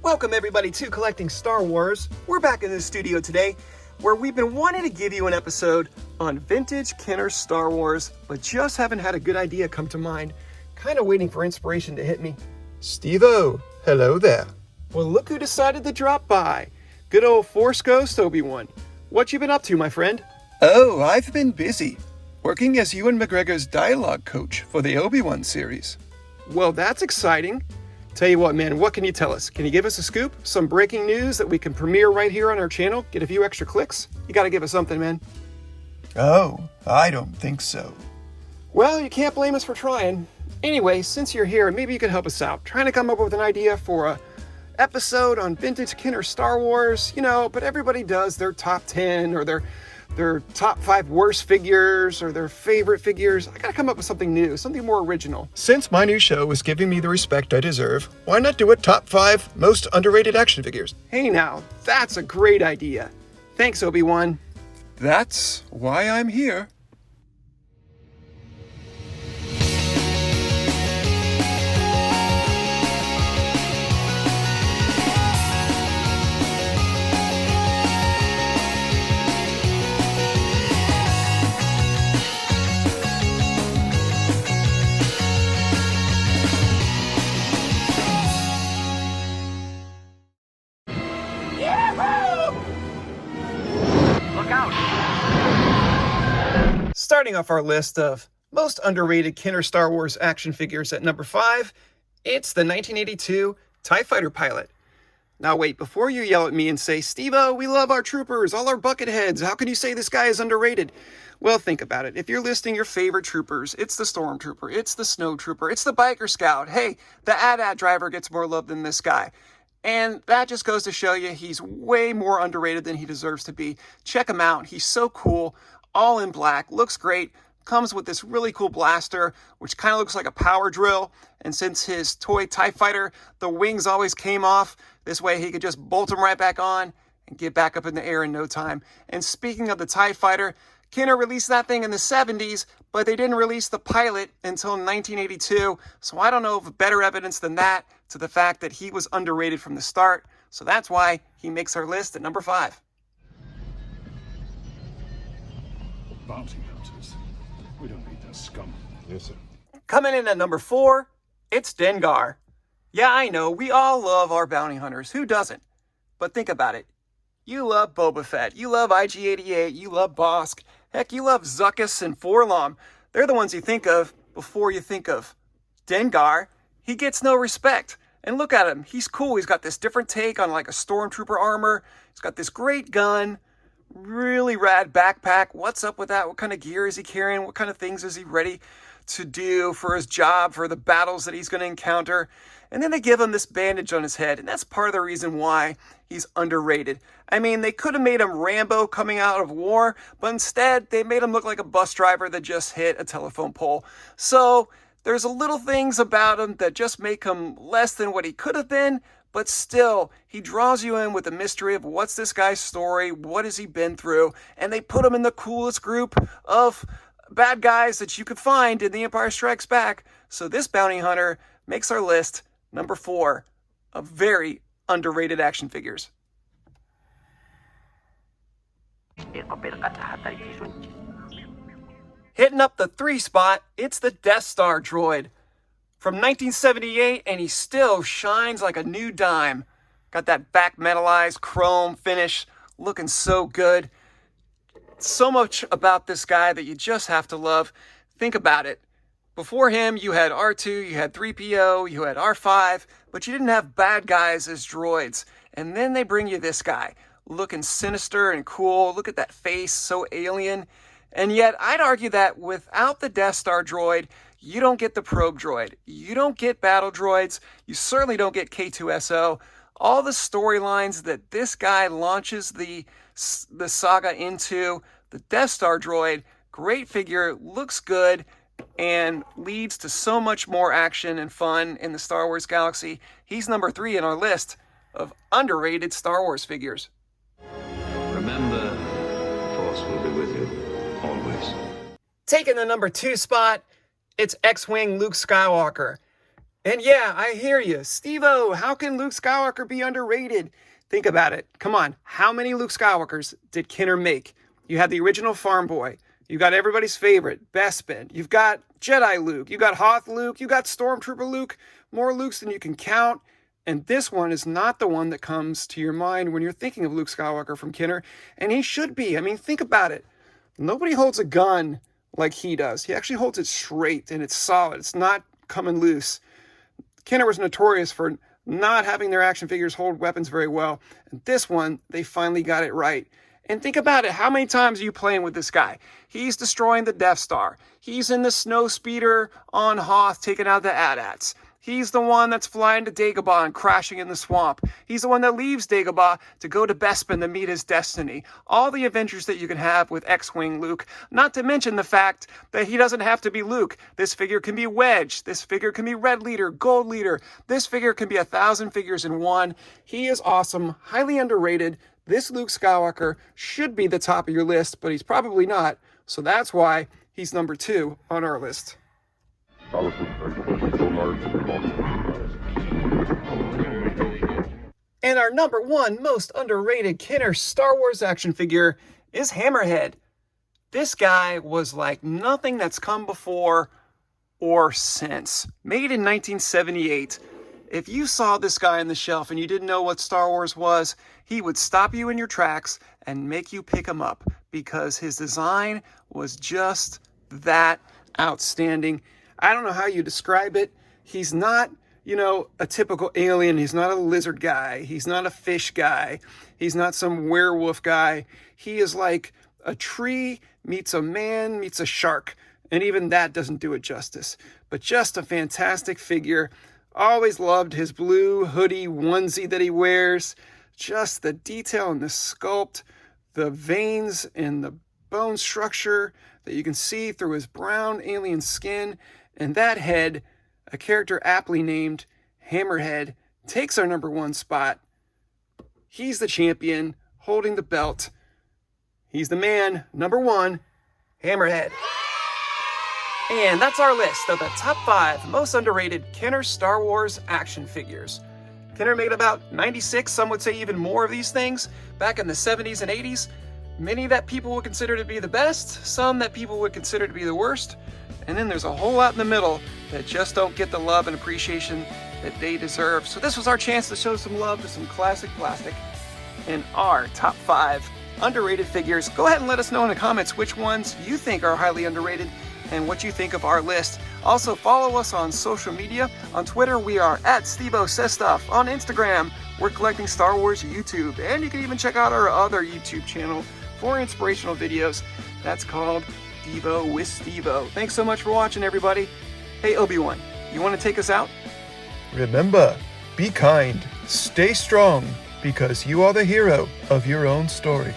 Welcome everybody to Collecting Star Wars. We're back in the studio today where we've been wanting to give you an episode on vintage Kenner Star Wars, but just haven't had a good idea come to mind. Kind of waiting for inspiration to hit me. Steve-O, hello there. Well, look who decided to drop by. Good old Force Ghost Obi-Wan. What you been up to, my friend? Oh, I've been busy, working as Ewan McGregor's dialogue coach for the Obi-Wan series. Well, that's exciting. Tell you what, man, what can you tell us? Can you give us a scoop? Some breaking news that we can premiere right here on our channel? Get a few extra clicks? You gotta give us something, man. Oh, I don't think so. Well, you can't blame us for trying. Anyway, since you're here, maybe you can help us out. Trying to come up with an idea for a episode on vintage Kenner Star Wars, but everybody does their top 10 or their top 5 worst figures or their favorite figures. I gotta come up with something new, something more original. Since my new show is giving me the respect I deserve, why not do a top 5 most underrated action figures? Hey now, that's a great idea. Thanks, Obi-Wan. That's why I'm here. Starting off our list of most underrated Kenner Star Wars action figures at number 5, it's the 1982 TIE Fighter pilot. Now wait, before you yell at me and say, Steve-O, we love our troopers, all our bucket heads, how can you say this guy is underrated? Well, think about it. If you're listing your favorite troopers, it's the Stormtrooper, it's the Snow Trooper, it's the Biker Scout. Hey, the AT-AT driver gets more love than this guy. And that just goes to show you he's way more underrated than he deserves to be. Check him out. He's so cool. All in black, looks great, comes with this really cool blaster, which kind of looks like a power drill. And since his toy TIE Fighter, the wings always came off, this way he could just bolt them right back on and get back up in the air in no time. And speaking of the TIE Fighter, Kenner released that thing in the 70s, but they didn't release the pilot until 1982. So I don't know of better evidence than that to the fact that he was underrated from the start. So that's why he makes our list at number 5. Bounty hunters. We don't need that scum. Yes, sir. Coming in at number 4, it's Dengar. Yeah, I know, we all love our bounty hunters. Who doesn't? But think about it. You love Boba Fett, you love IG-88, you love Bosk. Heck, you love Zuckuss and Forlom. They're the ones you think of before you think of Dengar. He gets no respect. And look at him. He's cool. He's got this different take on like a stormtrooper armor. He's got this great gun. Really rad backpack. What's up with that? What kind of gear is he carrying? What kind of things is he ready to do for his job, for the battles that he's going to encounter? And then they give him this bandage on his head, and that's part of the reason why he's underrated. I mean, they could have made him Rambo coming out of war, but instead they made him look like a bus driver that just hit a telephone pole. So there's little things about him that just make him less than what he could have been, but still, he draws you in with the mystery of what's this guy's story, what has he been through, and they put him in the coolest group of bad guys that you could find in The Empire Strikes Back. So this bounty hunter makes our list number 4 of very underrated action figures. Hitting up the 3 spot, it's the Death Star Droid. From 1978, and he still shines like a new dime. Got that back metallized chrome finish, looking so good. So much about this guy that you just have to love. Think about it. Before him, you had R2, you had 3PO, you had R5, but you didn't have bad guys as droids. And then they bring you this guy, looking sinister and cool. Look at that face, so alien. And yet, I'd argue that without the Death Star droid, you don't get the probe droid. You don't get battle droids. You certainly don't get K2SO. All the storylines that this guy launches the saga into, the Death Star droid, great figure, looks good, and leads to so much more action and fun in the Star Wars galaxy. He's number 3 in our list of underrated Star Wars figures. Remember, the Force will be with you, always. Taking the number 2 spot, it's X-Wing Luke Skywalker. And yeah, I hear you. Steve-O, how can Luke Skywalker be underrated? Think about it. Come on, how many Luke Skywalkers did Kenner make? You had the original farm boy. You got everybody's favorite, Bespin. You've got Jedi Luke. You got Hoth Luke. You got Stormtrooper Luke. More Lukes than you can count. And this one is not the one that comes to your mind when you're thinking of Luke Skywalker from Kenner. And he should be. I mean, think about it. Nobody holds a gun like he does. He actually holds it straight and it's solid. It's not coming loose. Kenner was notorious for not having their action figures hold weapons very well. And this one, they finally got it right. And think about it. How many times are you playing with this guy? He's destroying the Death Star. He's in the snow speeder on Hoth taking out the AT-ATs. He's the one that's flying to Dagobah and crashing in the swamp. He's the one that leaves Dagobah to go to Bespin to meet his destiny. All the adventures that you can have with X-Wing Luke. Not to mention the fact that he doesn't have to be Luke. This figure can be Wedge. This figure can be Red Leader, Gold Leader. This figure can be 1,000 figures in one. He is awesome, highly underrated. This Luke Skywalker should be the top of your list, but he's probably not. So that's why he's number 2 on our list. And our number 1 most underrated Kenner Star Wars action figure is Hammerhead. This guy was like nothing that's come before or since. Made in 1978. If you saw this guy on the shelf and you didn't know what Star Wars was, he would stop you in your tracks and make you pick him up because his design was just that outstanding. I don't know how you describe it. He's not, a typical alien. He's not a lizard guy. He's not a fish guy. He's not some werewolf guy. He is like a tree meets a man meets a shark. And even that doesn't do it justice. But just a fantastic figure. Always loved his blue hoodie onesie that he wears. Just the detail in the sculpt, the veins and the bone structure that you can see through his brown alien skin. And that head, a character aptly named Hammerhead, takes our number 1 spot. He's the champion, holding the belt. He's the man, number 1, Hammerhead. And that's our list of the top 5 most underrated Kenner Star Wars action figures. Kenner made about 96, some would say even more of these things, back in the 70s and 80s. Many that people would consider to be the best, some that people would consider to be the worst, and then there's a whole lot in the middle that just don't get the love and appreciation that they deserve. So this was our chance to show some love to some classic plastic in our top 5 underrated figures. Go ahead and let us know in the comments which ones you think are highly underrated and what you think of our list. Also, follow us on social media. On Twitter, we are at Steve-O Says Stuff. On Instagram, we're Collecting Star Wars YouTube. And you can even check out our other YouTube channel for inspirational videos. That's called Devo with Steve-O. Thanks so much for watching, everybody. Hey, Obi-Wan, you want to take us out? Remember, be kind, stay strong, because you are the hero of your own story.